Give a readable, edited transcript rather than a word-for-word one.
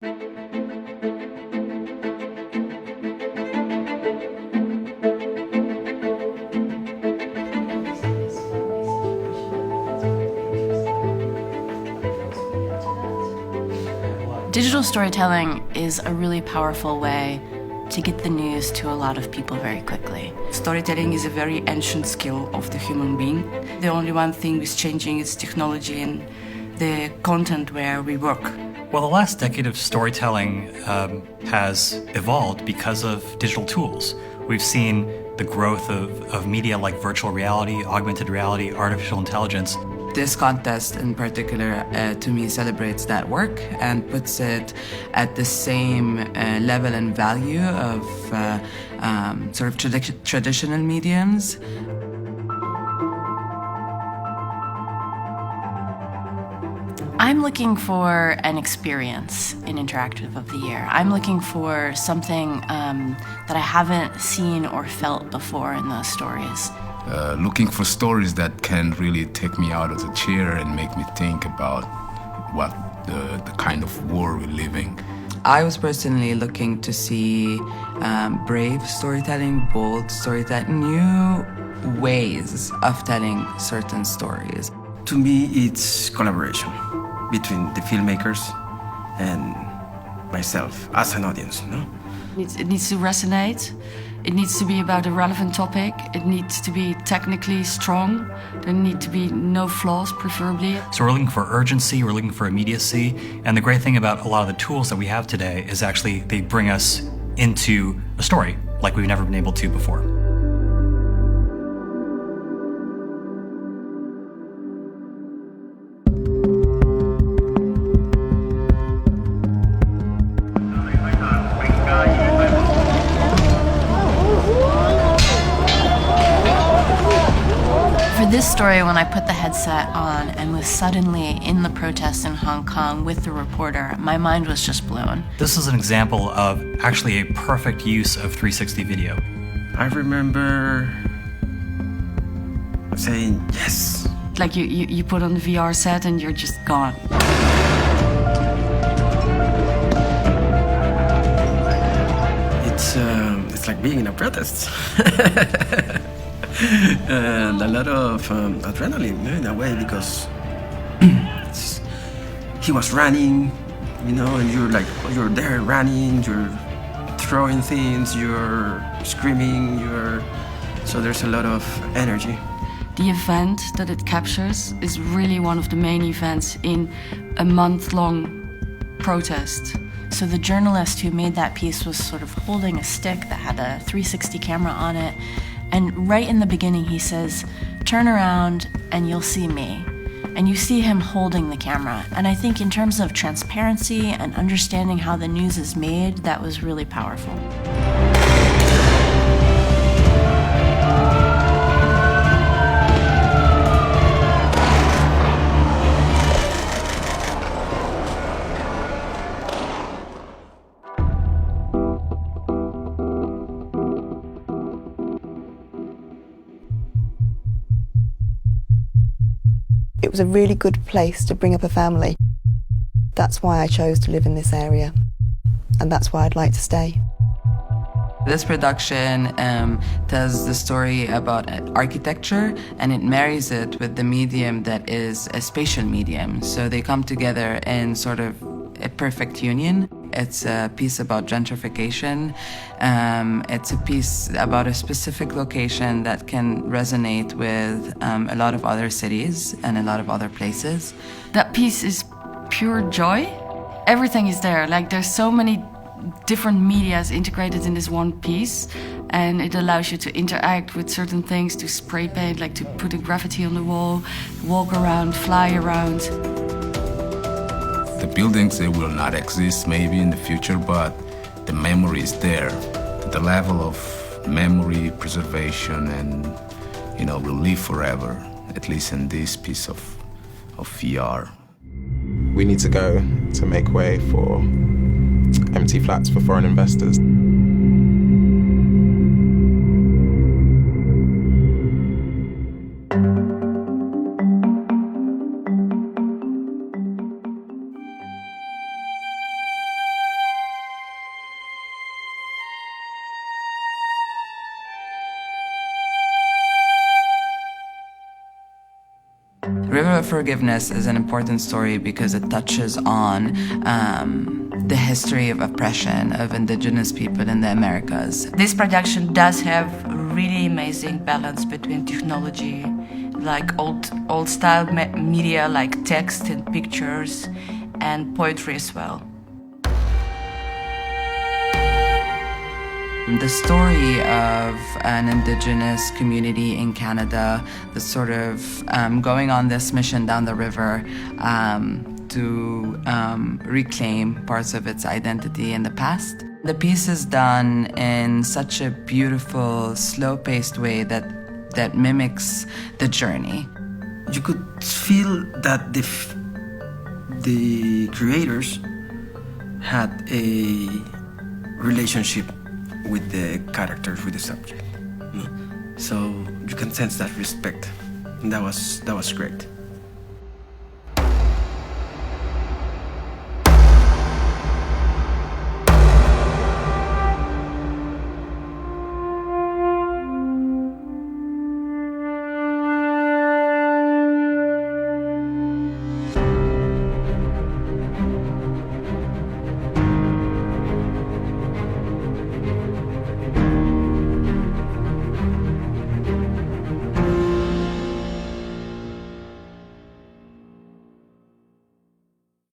Digital storytelling is a really powerful way to get the news to a lot of people very quickly. Storytelling is a very ancient skill of the human being. The only one thing is changing is technology and the content where we work. Well, the last decade of storytelling has evolved because of digital tools. We've seen the growth of media like virtual reality, augmented reality, artificial intelligence. This contest in particular, to me, celebrates that work and puts it at the same level and value of sort of traditional mediums. I'm looking for an experience in Interactive of the Year. I'm looking for something that I haven't seen or felt before in those stories. Looking for stories that can really take me out of the chair and make me think about what the kind of world we're living. I was personally looking to see brave storytelling, bold storytelling, new ways of telling certain stories. To me, it's collaboration between the filmmakers and myself as an audience, no? It needs to resonate. It needs to be about a relevant topic. It needs to be technically strong. There need to be no flaws, preferably. So we're looking for urgency, we're looking for immediacy, and the great thing about a lot of the tools that we have today is actually they bring us into a story like we've never been able to before. This story, when I put the headset on and was suddenly in the protest in Hong Kong with the reporter, my mind was just blown. This is an example of actually a perfect use of 360 video. I remember saying yes. Like you put on the VR set and you're just gone. It's like being in a protest. And a lot of adrenaline in a way, because he was running, you know, and you're there running, you're throwing things, you're screaming, so there's a lot of energy. The event that it captures is really one of the main events in a month-long protest. So the journalist who made that piece was sort of holding a stick that had a 360 camera on it. And right in the beginning, he says, "Turn around and you'll see me." And you see him holding the camera. And I think in terms of transparency and understanding how the news is made, that was really powerful. It was a really good place to bring up a family. That's why I chose to live in this area, and that's why I'd like to stay. This production tells the story about architecture, and it marries it with the medium that is a spatial medium. So they come together in sort of a perfect union. It's a piece about gentrification. It's a piece about a specific location that can resonate with a lot of other cities and a lot of other places. That piece is pure joy. Everything is there. Like, there's so many different medias integrated in this one piece, and it allows you to interact with certain things, to spray paint, like to put a graffiti on the wall, walk around, fly around. The buildings, they will not exist maybe in the future, but the memory is there. The level of memory preservation and, you know, will live forever, at least in this piece of VR. We need to go to make way for empty flats for foreign investors. River of Forgiveness is an important story because it touches on the history of oppression of indigenous people in the Americas. This production does have a really amazing balance between technology, like old style media like text and pictures, and poetry as well. The story of an indigenous community in Canada that's sort of going on this mission down the river to reclaim parts of its identity in the past. The piece is done in such a beautiful, slow-paced way that mimics the journey. You could feel that the creators had a relationship with the characters, with the subject. So you can sense that respect, and that was great.